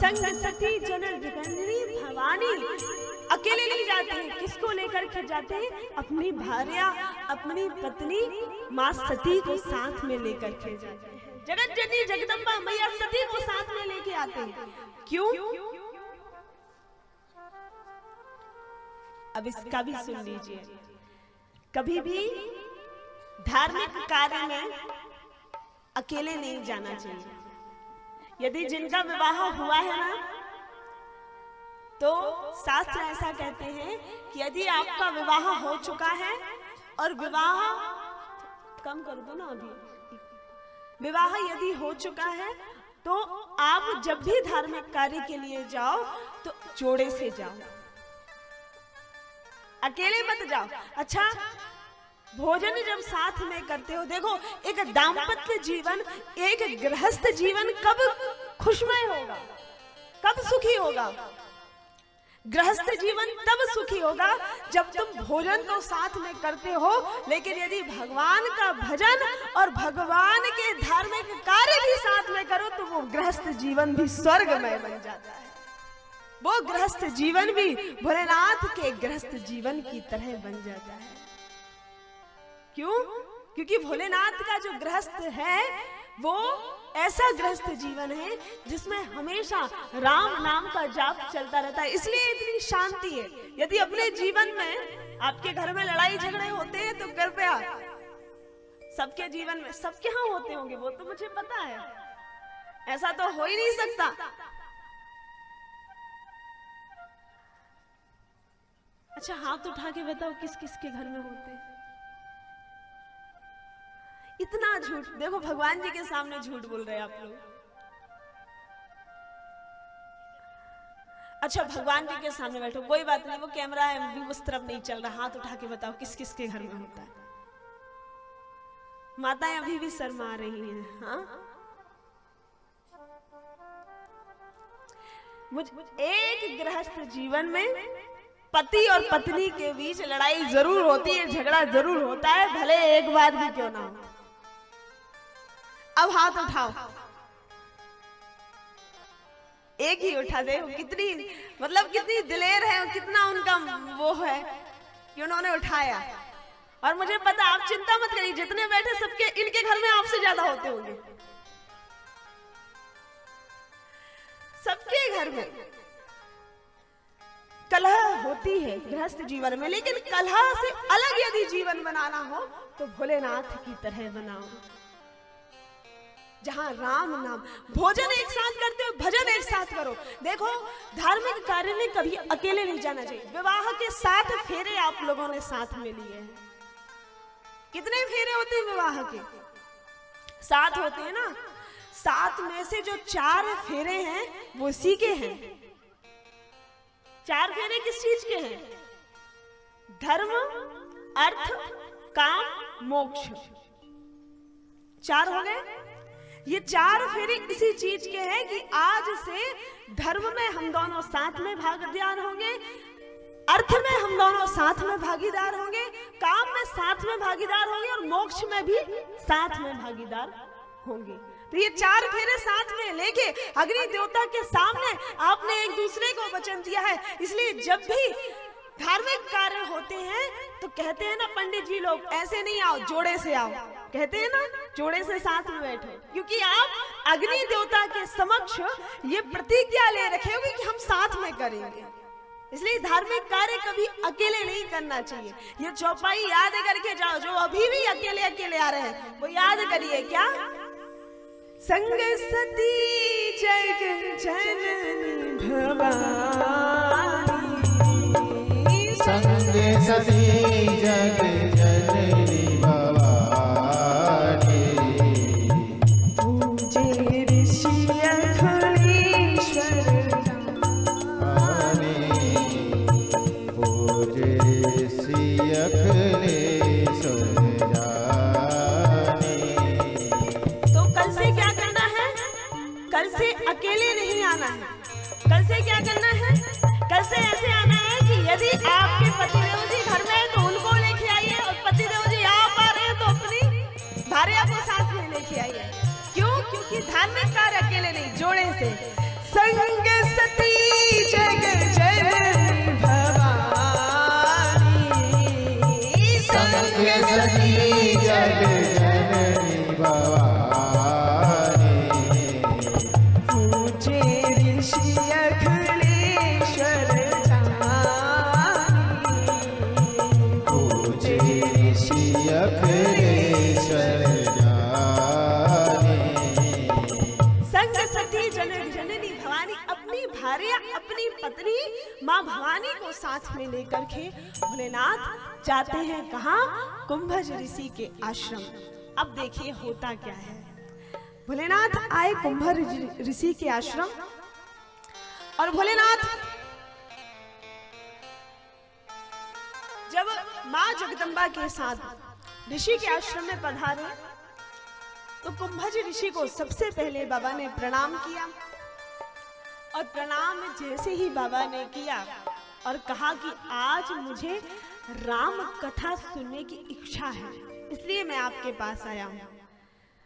संग सती जननी भवानी अकेले नहीं जाते हैं, किसको लेकर के जाते हैं? अपनी भार्या, अपनी पत्नी माँ सती को साथ में लेकर के जाते हैं। जगत जननी जगदम्बा मैया सती को साथ में लेके आते हैं। क्यों? अब इसका भी सुन लीजिए। कभी भी धार्मिक कार्य में अकेले नहीं जाना चाहिए। यदि जिनका विवाह हुआ है ना, तो शास्त्र ऐसा कहते हैं कि यदि आपका विवाह हो चुका है और विवाह कम कर दो ना, अभी विवाह यदि हो चुका है तो आप जब भी धार्मिक कार्य के लिए जाओ तो जोड़े से जाओ, अकेले मत जाओ। अच्छा, भोजन जब साथ में करते हो, देखो एक दाम्पत्य जीवन, एक गृहस्थ जीवन कब खुशमय होगा, कब सुखी होगा? गृहस्थ जीवन तब सुखी होगा जब तुम भोजन तो साथ में करते हो, लेकिन यदि भगवान का भजन और भगवान के धार्मिक कार्य भी साथ में करो तो वो गृहस्थ जीवन भी स्वर्गमय बन जाता है। वो गृहस्थ जीवन भी भोलेनाथ के गृहस्थ जीवन की तरह बन जाता है। क्यों? क्योंकि भोलेनाथ का जो गृहस्थ है वो ऐसा गृहस्थ जीवन है जिसमें हमेशा राम नाम का जाप चलता रहता है, इसलिए इतनी शांति है। यदि अपने जीवन में आपके घर में लड़ाई झगड़े होते हैं तो कृपया, सबके जीवन में, सबके यहाँ होते होंगे, वो तो मुझे पता है, ऐसा तो हो ही नहीं सकता। अच्छा, हाथ उठा के बताओ किस किस के घर में होते हैं? इतना झूठ, देखो भगवान जी के सामने झूठ बोल रहे हैं आप लोग। अच्छा, भगवान जी के सामने बैठो, कोई बात नहीं, वो कैमरा है भी उस तरफ नहीं चल रहा, हाथ उठा के बताओ किस किस के घर में होता है? माताएं अभी भी शर्मा रही हैं। हाँ, एक गृहस्थ जीवन में पति और पत्नी के बीच लड़ाई जरूर होती है, झगड़ा जरूर होता है, भले एक बार भी क्यों ना हो। अब हाथ उठाओ, एक ही उठा दे, कितनी मतलब कितनी दिलेर है, कितना उनका वो है कि उन्होंने उठाया। और मुझे पता, आप चिंता मत करिए, जितने बैठे सबके इनके घर में आपसे ज्यादा होते होंगे, सबके घर में कलह होती है गृहस्थ जीवन में, लेकिन कलह से अलग यदि जीवन बनाना हो तो भोलेनाथ की तरह बनाओ, जहां राम नाम, भोजन एक साथ करते हो, भजन एक साथ करो। देखो, धार्मिक कार्य में कभी अकेले नहीं जाना चाहिए। विवाह के 7 फेरे आप लोगों ने साथ में लिए हैं। कितने फेरे होते हैं विवाह के? 7 होते हैं ना। 7 में से जो 4 फेरे हैं वो इसी के हैं। 4 फेरे किस चीज के हैं? धर्म, अर्थ, काम, मोक्ष। 4 हो गए। ये 4 फेरे इसी चीज के हैं कि आज से धर्म में हम दोनों साथ में भागीदार होंगे, अर्थ में हम दोनों साथ में भागीदार होंगे, काम में साथ में भागीदार होंगे और मोक्ष में भी साथ में भागीदार होंगे। तो ये 4 फेरे साथ में लेके अग्नि देवता के सामने आपने एक दूसरे को वचन दिया है। इसलिए जब भी धार्मिक कार्य होते हैं तो कहते हैं ना पंडित जी लोग, ऐसे नहीं आओ, जोड़े से आओ, कहते हैं ना, जोड़े से साथ में बैठो, क्योंकि आप अग्नि देवता के समक्ष ये प्रतिज्ञा ले रखे होगे कि हम साथ में करेंगे। इसलिए धार्मिक कार्य कभी अकेले नहीं करना चाहिए। ये चौपाई याद करके जाओ, जो अभी भी अकेले अकेले आ रहे हैं वो याद करिए। क्या? संग सती जग जननी भवानी, संग सती जग जननी भवानी, पूजे ऋषि अखिलेश्वर आने, पूजे ऋषि अखिलेश्वर जाने। तो कल से क्या करना है? कल से अकेले नहीं आना है। कल से क्या करना है? कल से ऐसे आना है कि यदि आपके पतिदेव जी घर में है तो उनको लेके आइए, और पतिदेव जी यहाँ पर है तो अपनी भार्या को साथ में लेके आइए। क्यों? क्योंकि धार्मिक कार्य अकेले नहीं, जोड़े से। संग भार्या अपनी पत्नी माँ भवानी को साथ में लेकर के भोलेनाथ जाते हैं कहाँ? कुंभज ऋषि के आश्रम। अब देखिए होता क्या है। भोलेनाथ आए कुंभज ऋषि के आश्रम और भोलेनाथ जब माँ जगदम्बा के साथ ऋषि के आश्रम में पधारे तो कुंभज ऋषि को सबसे पहले बाबा ने प्रणाम किया और प्रणाम जैसे ही बाबा ने किया और कहा कि आज मुझे राम कथा सुनने की इच्छा है, इसलिए मैं आपके पास आया हूँ।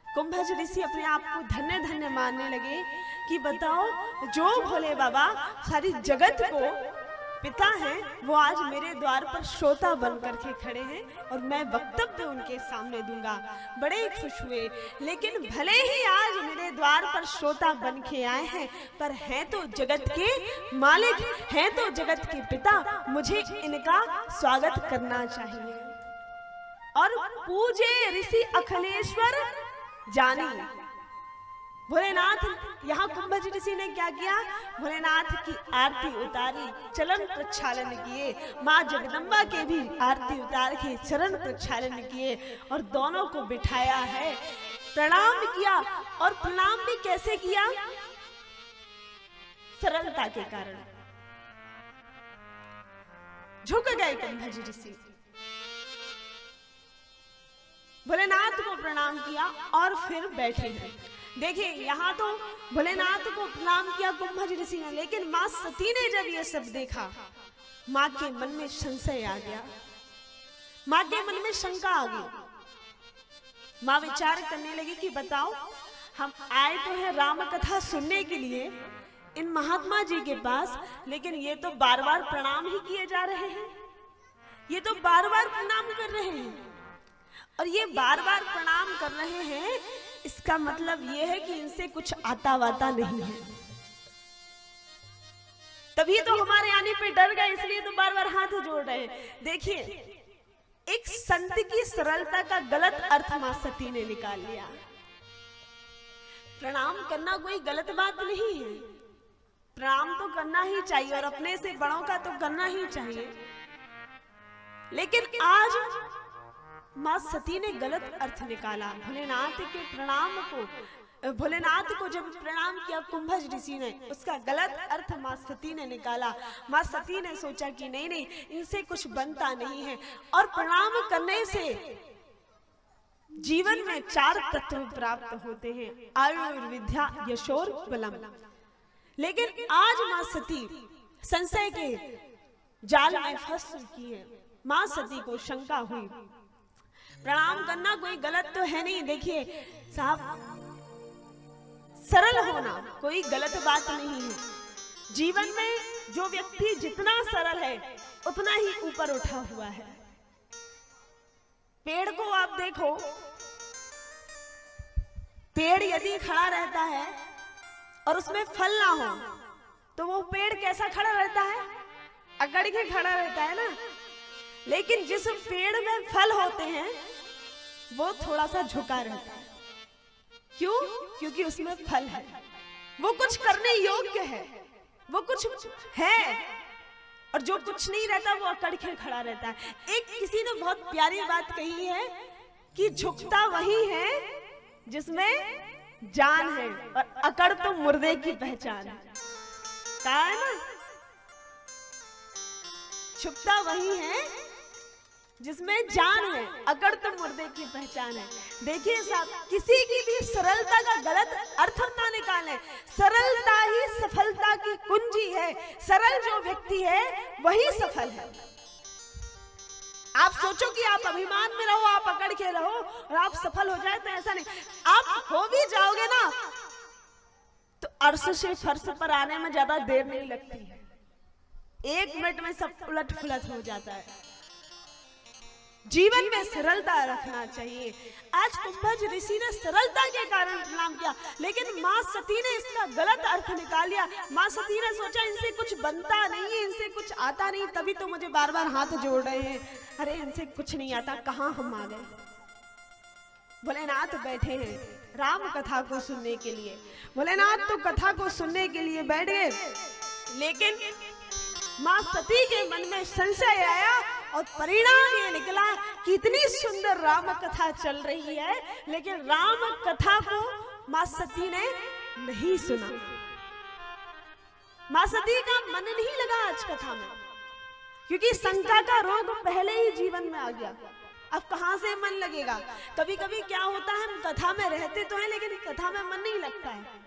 कुंभज ऋषि अपने आप को धन्य धन्य मानने लगे कि बताओ, जो भोले बाबा सारी जगत को पिता हैं, वो आज मेरे द्वार पर श्रोता बन करके खड़े हैं और मैं वक्तव्य उनके सामने दूंगा। बड़े खुश हुए, लेकिन भले ही आज मेरे द्वार पर श्रोता बन के आए हैं, पर हैं तो जगत के मालिक, हैं तो जगत के पिता, मुझे इनका स्वागत करना चाहिए। और पूजे ऋषि अखिलेश्वर जानी। भोलेनाथ यहाँ कुंभज ऋषि ने क्या किया? भोलेनाथ की आरती उतारी, चरण प्रक्षालन किए, माँ जगदम्बा के भी आरती उतार के चरण प्रक्षालन किए और दोनों को बिठाया है, प्रणाम किया। और प्रणाम भी कैसे किया? सरलता के कारण झुक गए कुंभज ऋषि। भोलेनाथ को प्रणाम किया और फिर बैठे हैं। देखिए यहाँ तो भोलेनाथ को प्रणाम किया कुंभज ऋषि ने, लेकिन माँ सती ने जब ये सब देखा, माँ के मन में संशय आ गया, माँ के मन में शंका आ गई। माँ विचार करने लगी कि बताओ, हम आए तो हैं राम कथा सुनने के लिए इन महात्मा जी के पास, लेकिन ये तो बार बार प्रणाम ही किए जा रहे हैं, ये तो बार बार प्रणाम कर रहे हैं। और ये बार बार प्रणाम कर रहे हैं, इसका मतलब ये है कि इनसे कुछ आता वाता नहीं है। तभी तो हमारे आने पे डर गए, इसलिए तो बार बार हाथ जोड़ रहे हैं। देखिए, एक संत की सरलता का गलत अर्थ मां सती ने निकाल लिया। प्रणाम करना कोई गलत बात नहीं है, प्रणाम तो करना ही चाहिए और अपने से बड़ों का तो करना ही चाहिए। लेकिन आज मां सती ने गलत अर्थ निकाला। भोलेनाथ के प्रणाम को, भोलेनाथ को जब प्रणाम किया कुंभज ऋषि ने, उसका गलत अर्थ मां सती ने निकाला। मां सती ने सोचा कि नहीं नहीं, इनसे कुछ बनता नहीं है, और प्रणाम करने से जीवन में 4 तत्व प्राप्त होते हैं, आयुर्विद्या यशोर बलम। लेकिन आज मां सती संशय के जाल में फंस चुकी है। मां सती को शंका हुई, प्रणाम करना कोई गलत तो है नहीं। देखिए साहब, सरल होना कोई गलत बात नहीं है। जीवन में जो व्यक्ति जितना सरल है, उतना ही ऊपर उठा हुआ है। पेड़ को आप देखो, पेड़ यदि खड़ा रहता है और उसमें फल ना हो, तो वो पेड़ कैसा खड़ा रहता है? अकड़ के खड़ा रहता है ना। लेकिन जिस पेड़ में फल होते हैं, वो थोड़ा सा झुका रहता है। क्यों? क्योंकि उसमें फल है, वो कुछ करने योग्य है, वो कुछ है। और जो कुछ नहीं रहता, वो अकड़ के खड़ा रहता है। एक किसी ने बहुत प्यारी बात कही है कि झुकता वही है जिसमें जान है, और अकड़ तो मुर्दे की पहचान है। कहा है ना, झुकता वही है जिसमें जान है, अकड़ तो मुर्दे की पहचान है। देखिए साहब, किसी की भी सरलता का गलत अर्थ ना निकालें। सरलता ही सफलता की कुंजी है। सरल जो व्यक्ति है वही सफल है। आप सोचो कि आप अभिमान में रहो, आप अकड़ के रहो और आप सफल हो जाए, तो ऐसा नहीं। आप हो भी जाओगे ना, तो अर्श से फर्श पर आने में ज्यादा देर नहीं लगती है। 1 मिनट में सब उलट पुलट हो जाता है। जीवन में सरलता रखना चाहिए। आज कुंभज ऋषि ने सरलता के कारण प्रणाम किया, लेकिन मां सती ने इसका गलत अर्थ निकाल लिया। मां सती ने सोचा इनसे कुछ बनता नहीं है, इनसे कुछ आता नहीं, तभी तो मुझे बार बार हाथ जोड़ रहे हैं। अरे इनसे कुछ नहीं आता, कहां हम आ गए। भोलेनाथ बैठे हैं राम कथा को सुनने के लिए। भोलेनाथ तो कथा को सुनने के लिए बैठ गए। लेकिन मां सती के मन में संशय आया और परिणाम ये निकला कि इतनी सुंदर राम कथा चल रही है, लेकिन राम कथा को मां सती ने नहीं सुना। मां सती का मन नहीं लगा आज कथा में, क्योंकि शंका का रोग पहले ही जीवन में आ गया। अब कहां से मन लगेगा? कभी कभी क्या होता है, हम कथा में रहते तो हैं लेकिन कथा में मन नहीं लगता है,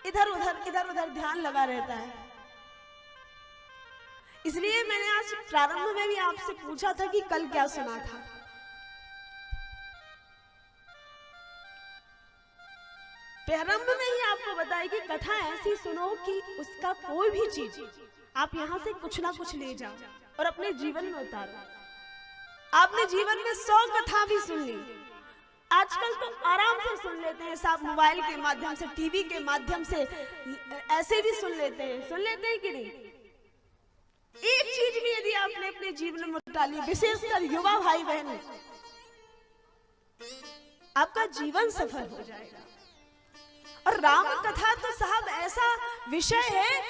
इधर उधर ध्यान लगा रहता है। इसलिए मैंने आज प्रारंभ में भी आपसे पूछा था कि कल क्या सुना था। प्रारंभ में ही आपको बताया कि कथा ऐसी सुनो कि उसका कोई भी चीज आप यहां से कुछ ना कुछ ले जाओ और अपने जीवन में उतारो। आपने जीवन में 100 कथा भी सुन ली, आजकल तो आराम से सुन लेते हैं, सब मोबाइल के माध्यम से, टीवी के माध्यम से ऐसे भी सुन लेते हैं कि नहीं? एक चीज भी यदि आपने अपने जीवन में उतार ली, विशेषकर युवा भाई बहन, आपका जीवन सफल हो जाएगा। और राम कथा तो साहब ऐसा विषय है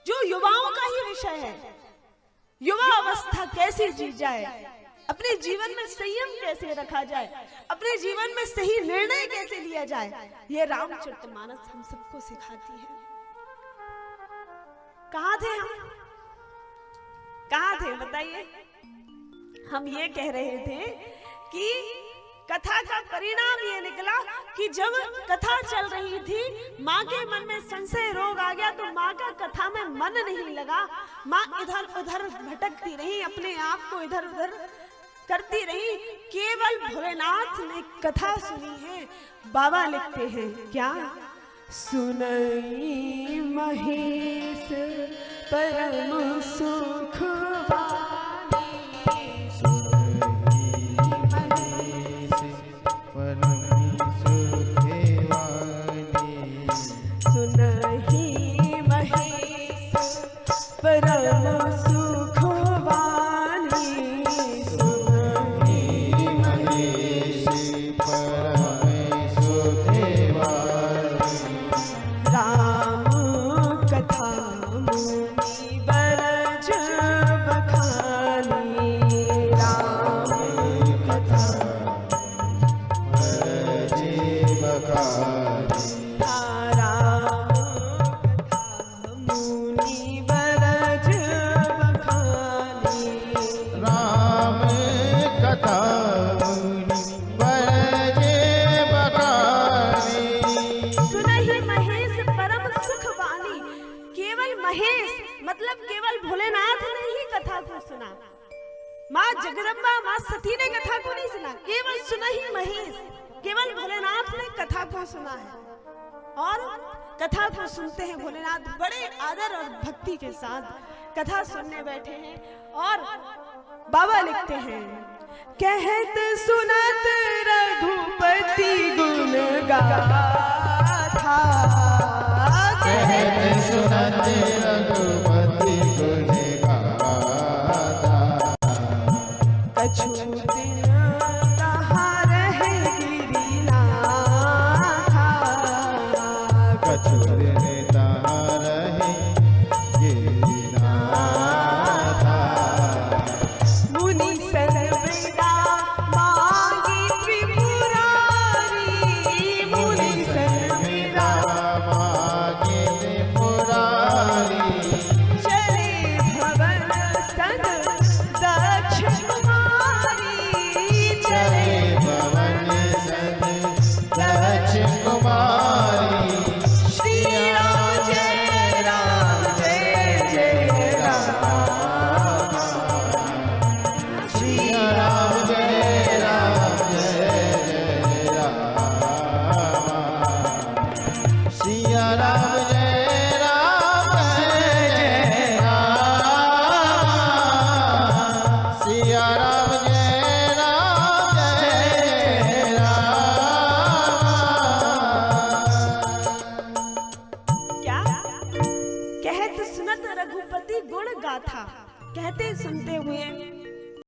जो युवाओं का ही विषय है। युवा अवस्था कैसे जी जाए, अपने जीवन में संयम कैसे रखा जाए, अपने जीवन में सही निर्णय कैसे लिया जाए, ये रामचरितमानस हम सबको सिखाती है। कहां थे हम? कहां थे बताइए? हम ये कह रहे थे कि कथा का परिणाम ये निकला कि जब कथा चल रही थी, माँ के मन में संशय रोग आ गया, तो माँ का कथा में मन नहीं लगा। माँ इधर उधर भटकती रही, अपने आप को इधर उधर करती रही। केवल भोलेनाथ ने कथा सुनी है। बाबा लिखते हैं क्या? सुनई महेश परम सुख माँ जगदम्बा, माँ सती ने कथा को नहीं सुना, केवल सुना ही महेश, केवल भोलेनाथ ने कथा को सुना है। और कथा को सुनते हैं भोलेनाथ बड़े आदर और भक्ति के साथ कथा सुनने बैठे हैं। और बाबा लिखते हैं, कहत सुनत रघुपति गुण गाथा, कहत सुनत रघुपति गुण कहते सुनते हुए